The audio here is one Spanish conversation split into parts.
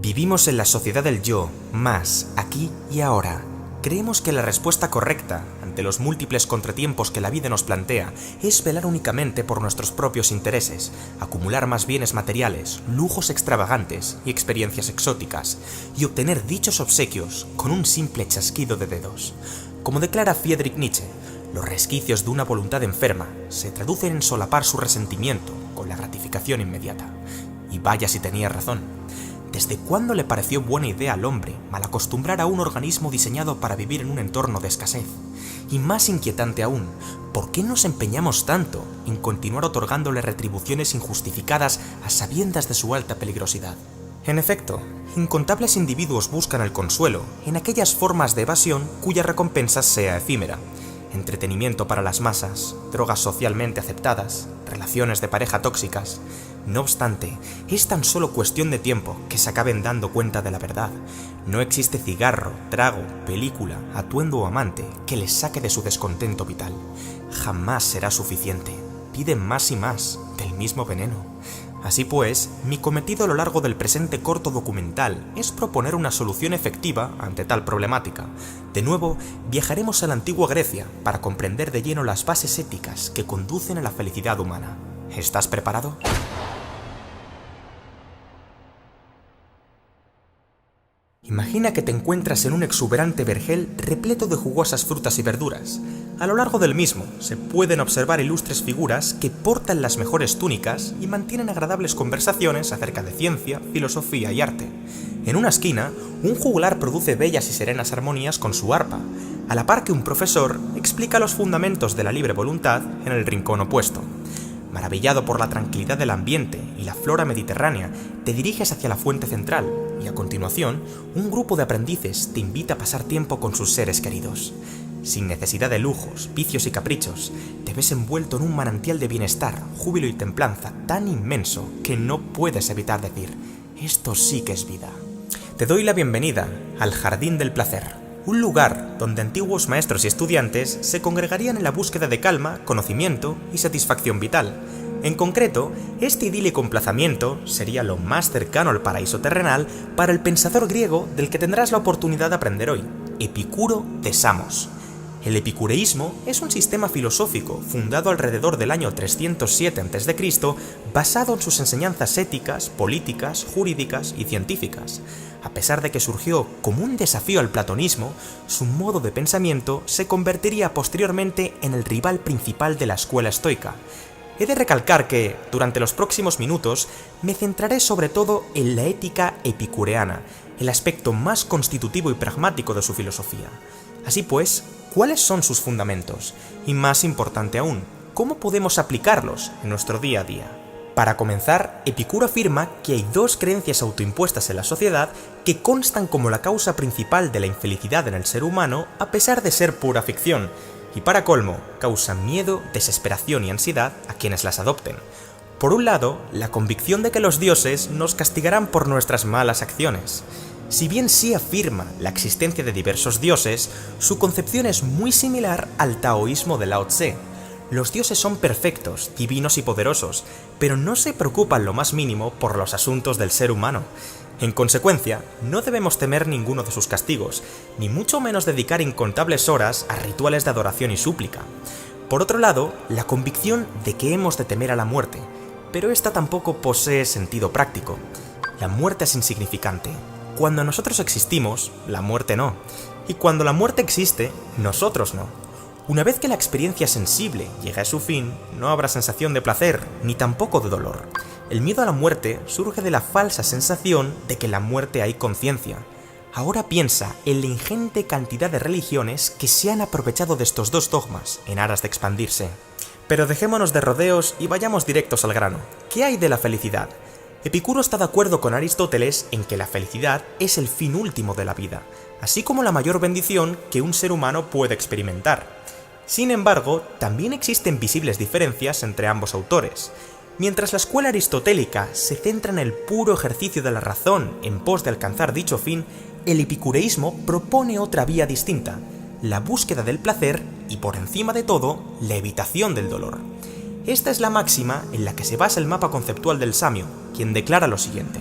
Vivimos en la sociedad del yo, más, aquí y ahora. Creemos que la respuesta correcta, ante los múltiples contratiempos que la vida nos plantea, es velar únicamente por nuestros propios intereses, acumular más bienes materiales, lujos extravagantes y experiencias exóticas, y obtener dichos obsequios con un simple chasquido de dedos. Como declara Friedrich Nietzsche, los resquicios de una voluntad enferma se traducen en solapar su resentimiento con la gratificación inmediata. Y vaya si tenía razón. ¿Desde cuándo le pareció buena idea al hombre malacostumbrar a un organismo diseñado para vivir en un entorno de escasez? Y más inquietante aún, ¿por qué nos empeñamos tanto en continuar otorgándole retribuciones injustificadas a sabiendas de su alta peligrosidad? En efecto, incontables individuos buscan el consuelo en aquellas formas de evasión cuya recompensa sea efímera. Entretenimiento para las masas, drogas socialmente aceptadas, relaciones de pareja tóxicas. No obstante, es tan solo cuestión de tiempo que se acaben dando cuenta de la verdad. No existe cigarro, trago, película, atuendo o amante que les saque de su descontento vital. Jamás será suficiente. Piden más y más, del mismo veneno. Así pues, mi cometido a lo largo del presente corto documental es proponer una solución efectiva ante tal problemática. De nuevo, viajaremos a la antigua Grecia para comprender de lleno las bases éticas que conducen a la felicidad humana. ¿Estás preparado? Imagina que te encuentras en un exuberante vergel repleto de jugosas frutas y verduras. A lo largo del mismo se pueden observar ilustres figuras que portan las mejores túnicas y mantienen agradables conversaciones acerca de ciencia, filosofía y arte. En una esquina, un juglar produce bellas y serenas armonías con su arpa, a la par que un profesor explica los fundamentos de la libre voluntad en el rincón opuesto. Maravillado por la tranquilidad del ambiente y la flora mediterránea, te diriges hacia la fuente central y a continuación, un grupo de aprendices te invita a pasar tiempo con sus seres queridos. Sin necesidad de lujos, vicios y caprichos, te ves envuelto en un manantial de bienestar, júbilo y templanza tan inmenso que no puedes evitar decir, esto sí que es vida. Te doy la bienvenida al Jardín del Placer. Un lugar donde antiguos maestros y estudiantes se congregarían en la búsqueda de calma, conocimiento y satisfacción vital. En concreto, este idílico emplazamiento sería lo más cercano al paraíso terrenal para el pensador griego del que tendrás la oportunidad de aprender hoy, Epicuro de Samos. El epicureísmo es un sistema filosófico fundado alrededor del año 307 a.C., basado en sus enseñanzas éticas, políticas, jurídicas y científicas. A pesar de que surgió como un desafío al platonismo, su modo de pensamiento se convertiría posteriormente en el rival principal de la escuela estoica. He de recalcar que, durante los próximos minutos, me centraré sobre todo en la ética epicureana, el aspecto más constitutivo y pragmático de su filosofía. Así pues, ¿cuáles son sus fundamentos? Y más importante aún, ¿cómo podemos aplicarlos en nuestro día a día? Para comenzar, Epicuro afirma que hay dos creencias autoimpuestas en la sociedad que constan como la causa principal de la infelicidad en el ser humano a pesar de ser pura ficción, y para colmo, causan miedo, desesperación y ansiedad a quienes las adopten. Por un lado, la convicción de que los dioses nos castigarán por nuestras malas acciones. Si bien sí afirma la existencia de diversos dioses, su concepción es muy similar al taoísmo de Lao Tse. Los dioses son perfectos, divinos y poderosos, pero no se preocupan lo más mínimo por los asuntos del ser humano. En consecuencia, no debemos temer ninguno de sus castigos, ni mucho menos dedicar incontables horas a rituales de adoración y súplica. Por otro lado, la convicción de que hemos de temer a la muerte, pero esta tampoco posee sentido práctico. La muerte es insignificante. Cuando nosotros existimos, la muerte no. Y cuando la muerte existe, nosotros no. Una vez que la experiencia sensible llega a su fin, no habrá sensación de placer, ni tampoco de dolor. El miedo a la muerte surge de la falsa sensación de que en la muerte hay conciencia. Ahora piensa en la ingente cantidad de religiones que se han aprovechado de estos dos dogmas en aras de expandirse. Pero dejémonos de rodeos y vayamos directos al grano. ¿Qué hay de la felicidad? Epicuro está de acuerdo con Aristóteles en que la felicidad es el fin último de la vida, así como la mayor bendición que un ser humano puede experimentar. Sin embargo, también existen visibles diferencias entre ambos autores. Mientras la escuela aristotélica se centra en el puro ejercicio de la razón en pos de alcanzar dicho fin, el epicureísmo propone otra vía distinta, la búsqueda del placer y, por encima de todo, la evitación del dolor. Esta es la máxima en la que se basa el mapa conceptual del samio, quien declara lo siguiente: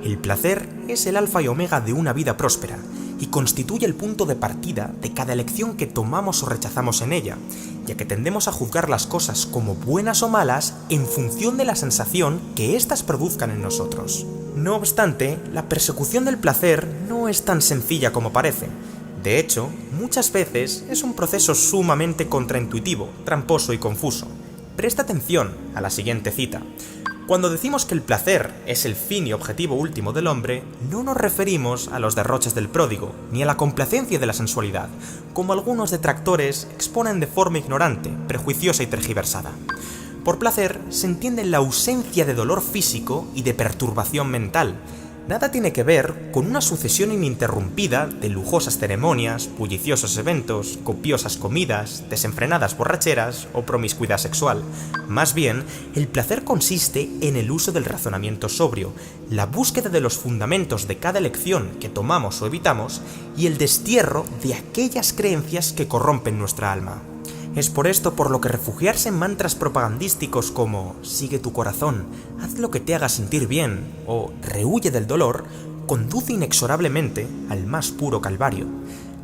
El placer es el alfa y omega de una vida próspera y constituye el punto de partida de cada elección que tomamos o rechazamos en ella, ya que tendemos a juzgar las cosas como buenas o malas en función de la sensación que éstas produzcan en nosotros. No obstante, la persecución del placer no es tan sencilla como parece. De hecho, muchas veces es un proceso sumamente contraintuitivo, tramposo y confuso. Presta atención a la siguiente cita. Cuando decimos que el placer es el fin y objetivo último del hombre, no nos referimos a los derroches del pródigo, ni a la complacencia de la sensualidad, como algunos detractores exponen de forma ignorante, prejuiciosa y tergiversada. Por placer se entiende la ausencia de dolor físico y de perturbación mental. Nada tiene que ver con una sucesión ininterrumpida de lujosas ceremonias, bulliciosos eventos, copiosas comidas, desenfrenadas borracheras o promiscuidad sexual. Más bien, el placer consiste en el uso del razonamiento sobrio, la búsqueda de los fundamentos de cada elección que tomamos o evitamos y el destierro de aquellas creencias que corrompen nuestra alma. Es por esto por lo que refugiarse en mantras propagandísticos como «sigue tu corazón», «haz lo que te haga sentir bien» o «rehuye del dolor» conduce inexorablemente al más puro calvario.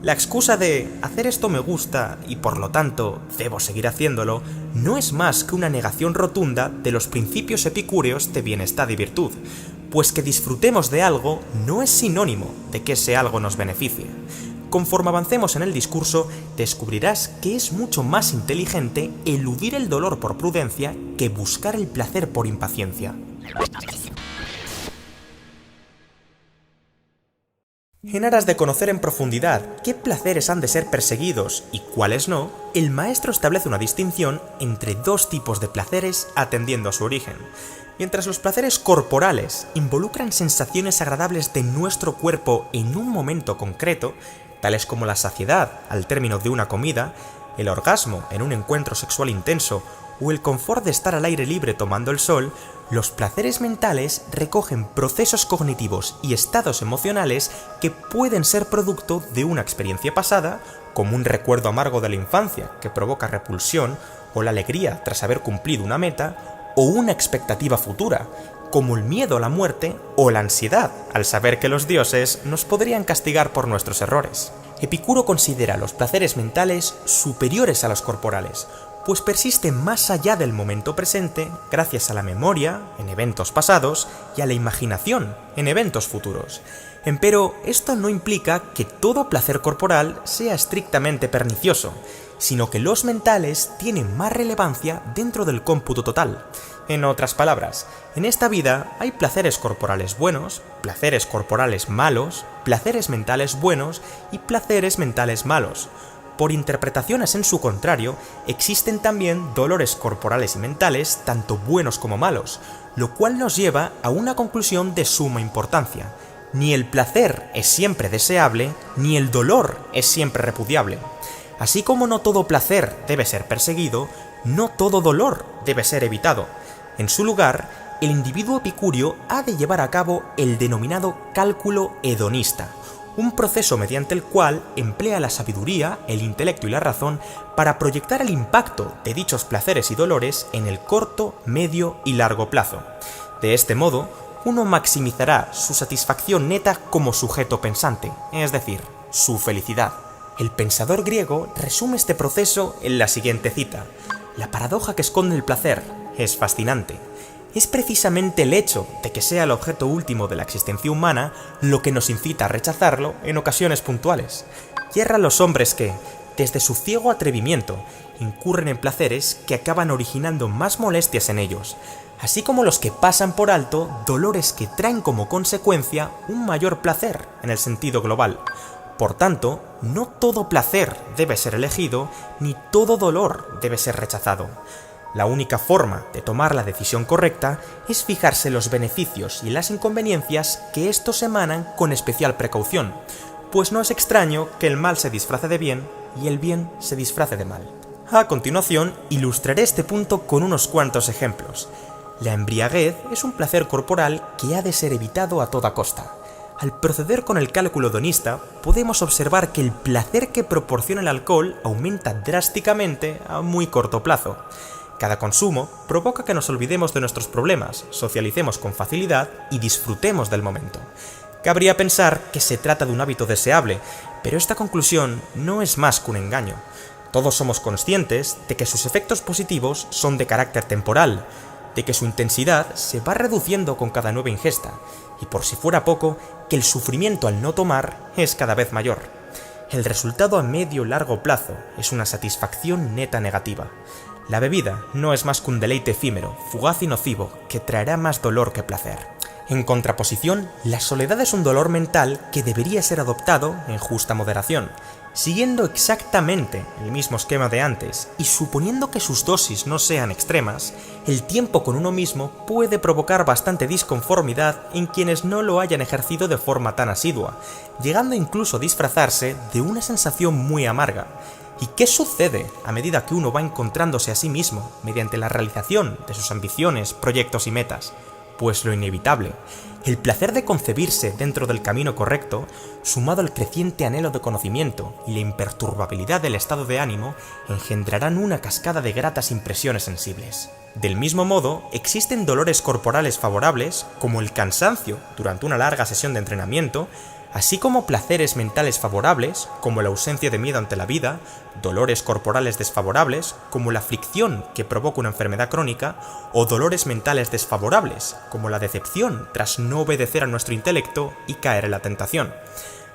La excusa de «hacer esto me gusta y por lo tanto debo seguir haciéndolo» no es más que una negación rotunda de los principios epicúreos de bienestar y virtud, pues que disfrutemos de algo no es sinónimo de que ese algo nos beneficie. Conforme avancemos en el discurso, descubrirás que es mucho más inteligente eludir el dolor por prudencia que buscar el placer por impaciencia. En aras de conocer en profundidad qué placeres han de ser perseguidos y cuáles no, el maestro establece una distinción entre dos tipos de placeres atendiendo a su origen. Mientras los placeres corporales involucran sensaciones agradables de nuestro cuerpo en un momento concreto, tales como la saciedad al término de una comida, el orgasmo en un encuentro sexual intenso o el confort de estar al aire libre tomando el sol, los placeres mentales recogen procesos cognitivos y estados emocionales que pueden ser producto de una experiencia pasada, como un recuerdo amargo de la infancia que provoca repulsión, o la alegría tras haber cumplido una meta, o una expectativa futura, como el miedo a la muerte o la ansiedad al saber que los dioses nos podrían castigar por nuestros errores. Epicuro considera los placeres mentales superiores a los corporales, pues persisten más allá del momento presente gracias a la memoria, en eventos pasados, y a la imaginación, en eventos futuros. Empero, esto no implica que todo placer corporal sea estrictamente pernicioso, sino que los mentales tienen más relevancia dentro del cómputo total. En otras palabras, en esta vida hay placeres corporales buenos, placeres corporales malos, placeres mentales buenos y placeres mentales malos. Por interpretaciones en su contrario, existen también dolores corporales y mentales tanto buenos como malos, lo cual nos lleva a una conclusión de suma importancia. Ni el placer es siempre deseable, ni el dolor es siempre repudiable. Así como no todo placer debe ser perseguido, no todo dolor debe ser evitado. En su lugar, el individuo epicúreo ha de llevar a cabo el denominado cálculo hedonista, un proceso mediante el cual emplea la sabiduría, el intelecto y la razón para proyectar el impacto de dichos placeres y dolores en el corto, medio y largo plazo. De este modo, uno maximizará su satisfacción neta como sujeto pensante, es decir, su felicidad. El pensador griego resume este proceso en la siguiente cita: «La paradoja que esconde el placer es fascinante. Es precisamente el hecho de que sea el objeto último de la existencia humana lo que nos incita a rechazarlo en ocasiones puntuales. Yerran los hombres que, desde su ciego atrevimiento, incurren en placeres que acaban originando más molestias en ellos, así como los que pasan por alto dolores que traen como consecuencia un mayor placer en el sentido global. Por tanto, no todo placer debe ser elegido, ni todo dolor debe ser rechazado. La única forma de tomar la decisión correcta es fijarse los beneficios y las inconveniencias que estos emanan con especial precaución, pues no es extraño que el mal se disfrace de bien y el bien se disfrace de mal. A continuación, ilustraré este punto con unos cuantos ejemplos. La embriaguez es un placer corporal que ha de ser evitado a toda costa. Al proceder con el cálculo hedonista, podemos observar que el placer que proporciona el alcohol aumenta drásticamente a muy corto plazo. Cada consumo provoca que nos olvidemos de nuestros problemas, socialicemos con facilidad y disfrutemos del momento. Cabría pensar que se trata de un hábito deseable, pero esta conclusión no es más que un engaño. Todos somos conscientes de que sus efectos positivos son de carácter temporal, de que su intensidad se va reduciendo con cada nueva ingesta, y por si fuera poco, que el sufrimiento al no tomar es cada vez mayor. El resultado a medio y largo plazo es una satisfacción neta negativa. La bebida no es más que un deleite efímero, fugaz y nocivo, que traerá más dolor que placer. En contraposición, la soledad es un dolor mental que debería ser adoptado en justa moderación, siguiendo exactamente el mismo esquema de antes y suponiendo que sus dosis no sean extremas, el tiempo con uno mismo puede provocar bastante disconformidad en quienes no lo hayan ejercido de forma tan asidua, llegando incluso a disfrazarse de una sensación muy amarga. ¿Y qué sucede a medida que uno va encontrándose a sí mismo mediante la realización de sus ambiciones, proyectos y metas? Pues lo inevitable. El placer de concebirse dentro del camino correcto, sumado al creciente anhelo de conocimiento y la imperturbabilidad del estado de ánimo, engendrarán una cascada de gratas impresiones sensibles. Del mismo modo, existen dolores corporales favorables, como el cansancio durante una larga sesión de entrenamiento, así como placeres mentales favorables, como la ausencia de miedo ante la vida, dolores corporales desfavorables, como la aflicción que provoca una enfermedad crónica, o dolores mentales desfavorables, como la decepción tras no obedecer a nuestro intelecto y caer en la tentación.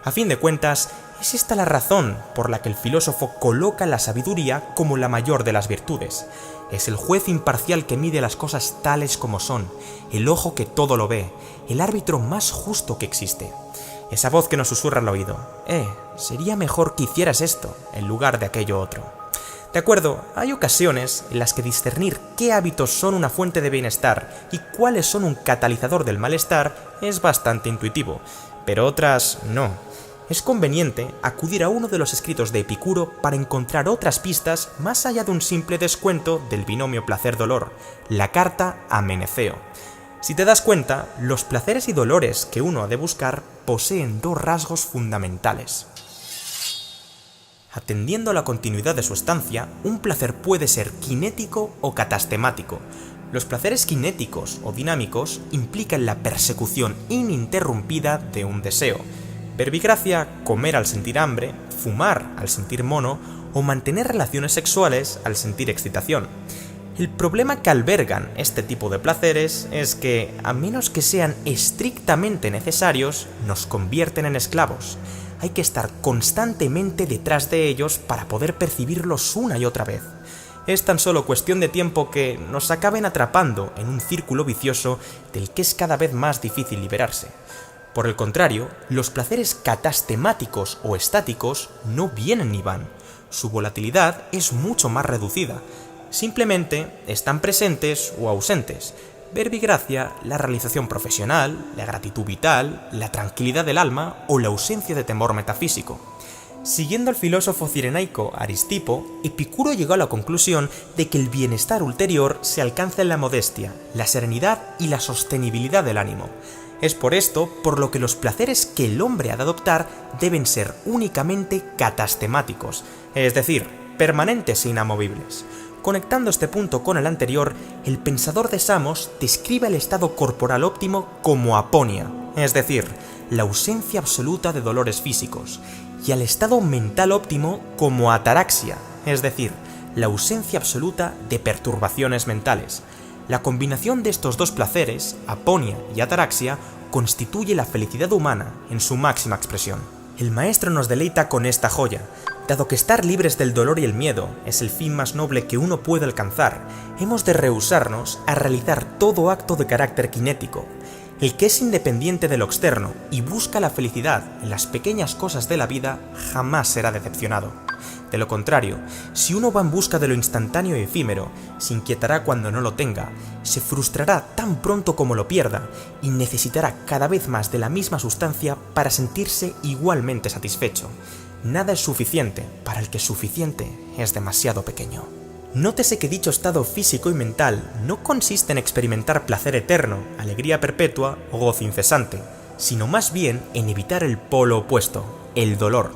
A fin de cuentas, es esta la razón por la que el filósofo coloca la sabiduría como la mayor de las virtudes. Es el juez imparcial que mide las cosas tales como son, el ojo que todo lo ve, el árbitro más justo que existe. Esa voz que nos susurra al oído, sería mejor que hicieras esto en lugar de aquello otro. De acuerdo, hay ocasiones en las que discernir qué hábitos son una fuente de bienestar y cuáles son un catalizador del malestar es bastante intuitivo, pero otras no. Es conveniente acudir a uno de los escritos de Epicuro para encontrar otras pistas más allá de un simple descuento del binomio placer-dolor, la carta a Meneceo. Si te das cuenta, los placeres y dolores que uno ha de buscar poseen dos rasgos fundamentales. Atendiendo a la continuidad de su estancia, un placer puede ser cinético o catastemático. Los placeres cinéticos o dinámicos implican la persecución ininterrumpida de un deseo. Verbigracia, comer al sentir hambre, fumar al sentir mono o mantener relaciones sexuales al sentir excitación. El problema que albergan este tipo de placeres es que, a menos que sean estrictamente necesarios, nos convierten en esclavos. Hay que estar constantemente detrás de ellos para poder percibirlos una y otra vez. Es tan solo cuestión de tiempo que nos acaben atrapando en un círculo vicioso del que es cada vez más difícil liberarse. Por el contrario, los placeres catastemáticos o estáticos no vienen ni van. Su volatilidad es mucho más reducida. Simplemente están presentes o ausentes. Verbigracia, la realización profesional, la gratitud vital, la tranquilidad del alma o la ausencia de temor metafísico. Siguiendo al filósofo cirenaico Aristipo, Epicuro llegó a la conclusión de que el bienestar ulterior se alcanza en la modestia, la serenidad y la sostenibilidad del ánimo. Es por esto por lo que los placeres que el hombre ha de adoptar deben ser únicamente catastemáticos, es decir, permanentes e inamovibles. Conectando este punto con el anterior, el pensador de Samos describe el estado corporal óptimo como aponia, es decir, la ausencia absoluta de dolores físicos, y al estado mental óptimo como ataraxia, es decir, la ausencia absoluta de perturbaciones mentales. La combinación de estos dos placeres, aponia y ataraxia, constituye la felicidad humana en su máxima expresión. El maestro nos deleita con esta joya. Dado que estar libres del dolor y el miedo es el fin más noble que uno puede alcanzar, hemos de rehusarnos a realizar todo acto de carácter cinético. El que es independiente de lo externo y busca la felicidad en las pequeñas cosas de la vida jamás será decepcionado. De lo contrario, si uno va en busca de lo instantáneo y efímero, se inquietará cuando no lo tenga, se frustrará tan pronto como lo pierda y necesitará cada vez más de la misma sustancia para sentirse igualmente satisfecho. Nada es suficiente para el que suficiente es demasiado pequeño. Nótese que dicho estado físico y mental no consiste en experimentar placer eterno, alegría perpetua o gozo incesante, sino más bien en evitar el polo opuesto, el dolor.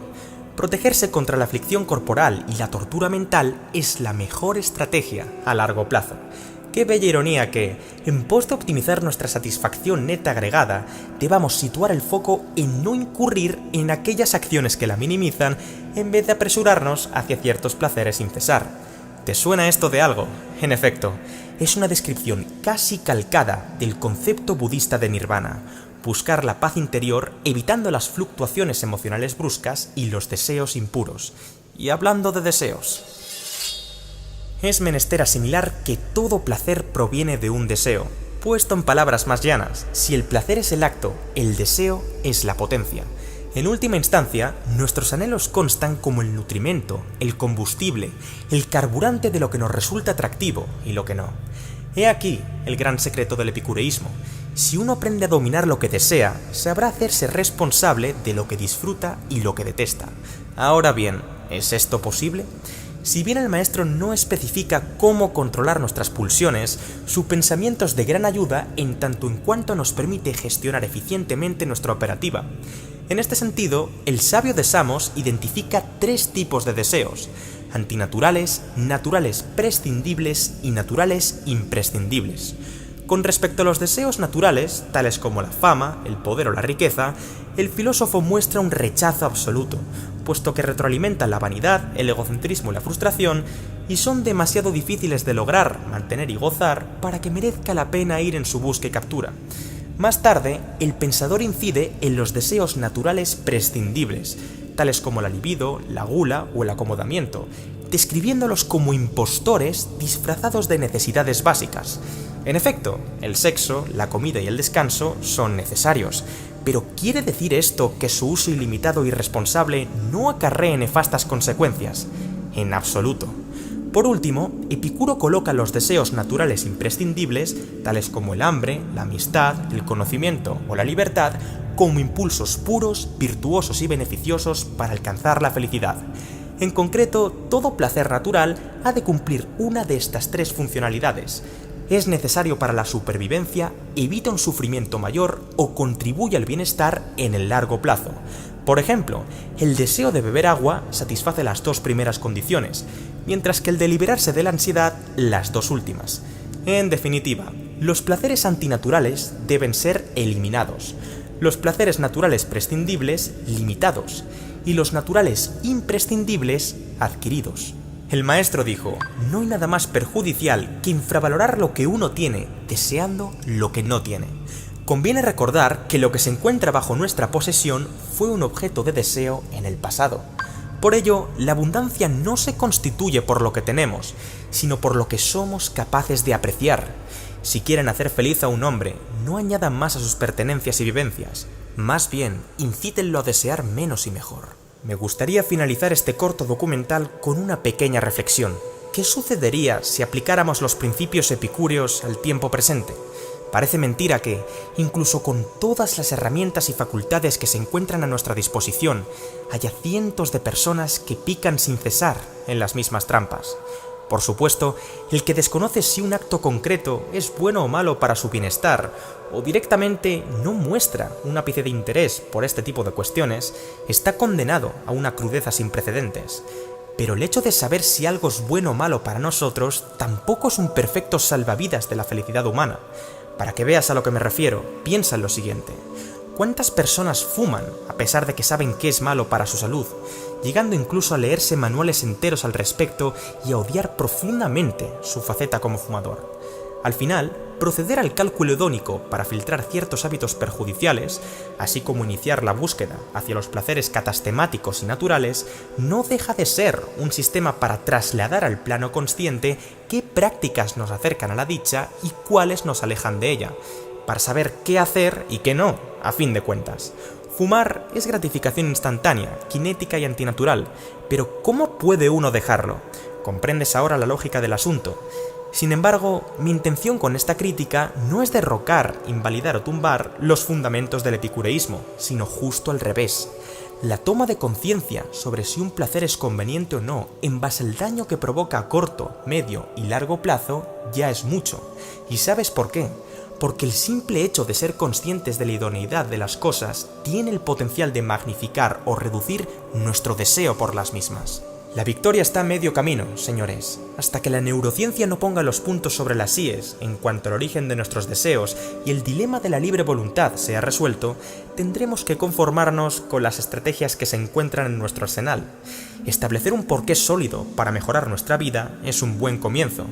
protegerse contra la aflicción corporal y la tortura mental es la mejor estrategia a largo plazo. Qué bella ironía que, en pos de optimizar nuestra satisfacción neta agregada, debamos situar el foco en no incurrir en aquellas acciones que la minimizan en vez de apresurarnos hacia ciertos placeres sin cesar. ¿Te suena esto de algo? En efecto, es una descripción casi calcada del concepto budista de nirvana: buscar la paz interior evitando las fluctuaciones emocionales bruscas y los deseos impuros. Y hablando de deseos, es menester asimilar que todo placer proviene de un deseo. Puesto en palabras más llanas, si el placer es el acto, el deseo es la potencia. En última instancia, nuestros anhelos constan como el nutrimento, el combustible, el carburante de lo que nos resulta atractivo y lo que no. He aquí el gran secreto del epicureísmo. Si uno aprende a dominar lo que desea, sabrá hacerse responsable de lo que disfruta y lo que detesta. Ahora bien, ¿es esto posible? Si bien el maestro no especifica cómo controlar nuestras pulsiones, su pensamiento es de gran ayuda en tanto en cuanto nos permite gestionar eficientemente nuestra operativa. En este sentido, el sabio de Samos identifica 3 tipos de deseos: antinaturales, naturales prescindibles y naturales imprescindibles. Con respecto a los deseos naturales, tales como la fama, el poder o la riqueza, el filósofo muestra un rechazo absoluto, puesto que retroalimentan la vanidad, el egocentrismo y la frustración, y son demasiado difíciles de lograr, mantener y gozar para que merezca la pena ir en su busca y captura. Más tarde, el pensador incide en los deseos naturales prescindibles, tales como la libido, la gula o el acomodamiento, describiéndolos como impostores disfrazados de necesidades básicas. En efecto, el sexo, la comida y el descanso son necesarios, pero ¿quiere decir esto que su uso ilimitado e irresponsable no acarree nefastas consecuencias? En absoluto. Por último, Epicuro coloca los deseos naturales imprescindibles, tales como el hambre, la amistad, el conocimiento o la libertad, como impulsos puros, virtuosos y beneficiosos para alcanzar la felicidad. En concreto, todo placer natural ha de cumplir una de estas 3 funcionalidades. Es necesario para la supervivencia, evita un sufrimiento mayor o contribuye al bienestar en el largo plazo. Por ejemplo, el deseo de beber agua satisface las 2 primeras condiciones, mientras que el de liberarse de la ansiedad las 2 últimas. En definitiva, los placeres antinaturales deben ser eliminados, los placeres naturales prescindibles limitados y los naturales imprescindibles adquiridos. El maestro dijo: no hay nada más perjudicial que infravalorar lo que uno tiene, deseando lo que no tiene. Conviene recordar que lo que se encuentra bajo nuestra posesión fue un objeto de deseo en el pasado. Por ello, la abundancia no se constituye por lo que tenemos, sino por lo que somos capaces de apreciar. Si quieren hacer feliz a un hombre, no añadan más a sus pertenencias y vivencias, más bien incítenlo a desear menos y mejor. Me gustaría finalizar este corto documental con una pequeña reflexión. ¿Qué sucedería si aplicáramos los principios epicúreos al tiempo presente? Parece mentira que, incluso con todas las herramientas y facultades que se encuentran a nuestra disposición, haya cientos de personas que pican sin cesar en las mismas trampas. Por supuesto, el que desconoce si un acto concreto es bueno o malo para su bienestar, o directamente no muestra un ápice de interés por este tipo de cuestiones, está condenado a una crudeza sin precedentes. Pero el hecho de saber si algo es bueno o malo para nosotros tampoco es un perfecto salvavidas de la felicidad humana. Para que veas a lo que me refiero, piensa en lo siguiente: ¿cuántas personas fuman a pesar de que saben que es malo para su salud, llegando incluso a leerse manuales enteros al respecto y a odiar profundamente su faceta como fumador? Al final, proceder al cálculo hedónico para filtrar ciertos hábitos perjudiciales, así como iniciar la búsqueda hacia los placeres catastemáticos y naturales, no deja de ser un sistema para trasladar al plano consciente qué prácticas nos acercan a la dicha y cuáles nos alejan de ella, para saber qué hacer y qué no, a fin de cuentas. Fumar es gratificación instantánea, cinética y antinatural, pero ¿cómo puede uno dejarlo? ¿Comprendes ahora la lógica del asunto? Sin embargo, mi intención con esta crítica no es derrocar, invalidar o tumbar los fundamentos del epicureísmo, sino justo al revés. La toma de conciencia sobre si un placer es conveniente o no en base al daño que provoca a corto, medio y largo plazo ya es mucho. ¿Y sabes por qué? porque el simple hecho de ser conscientes de la idoneidad de las cosas tiene el potencial de magnificar o reducir nuestro deseo por las mismas. La victoria está a medio camino, señores. Hasta que la neurociencia no ponga los puntos sobre las íes en cuanto al origen de nuestros deseos y el dilema de la libre voluntad sea resuelto, tendremos que conformarnos con las estrategias que se encuentran en nuestro arsenal. Establecer un porqué sólido para mejorar nuestra vida es un buen comienzo.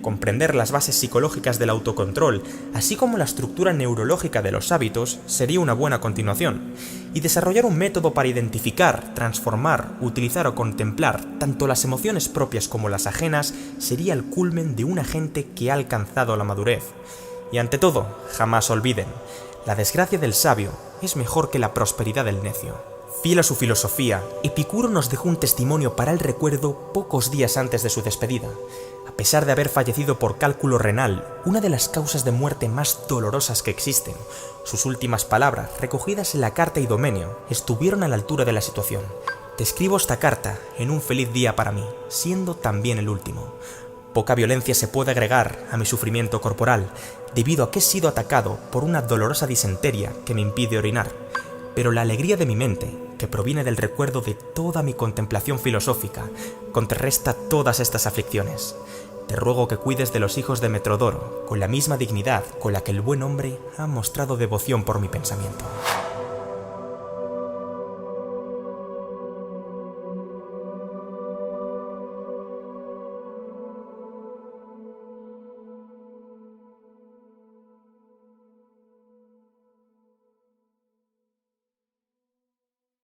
Comprender las bases psicológicas del autocontrol, así como la estructura neurológica de los hábitos, sería una buena continuación. Y desarrollar un método para identificar, transformar, utilizar o contemplar tanto las emociones propias como las ajenas sería el culmen de un agente que ha alcanzado la madurez. Y ante todo, jamás olviden, la desgracia del sabio es mejor que la prosperidad del necio. Fiel a su filosofía, Epicuro nos dejó un testimonio para el recuerdo pocos días antes de su despedida. A pesar de haber fallecido por cálculo renal, una de las causas de muerte más dolorosas que existen, sus últimas palabras, recogidas en la carta Idomeneo, estuvieron a la altura de la situación. Te escribo esta carta en un feliz día para mí, siendo también el último. Poca violencia se puede agregar a mi sufrimiento corporal, debido a que he sido atacado por una dolorosa disentería que me impide orinar. Pero la alegría de mi mente, que proviene del recuerdo de toda mi contemplación filosófica, contrarresta todas estas aflicciones. Te ruego que cuides de los hijos de Metrodoro con la misma dignidad con la que el buen hombre ha mostrado devoción por mi pensamiento.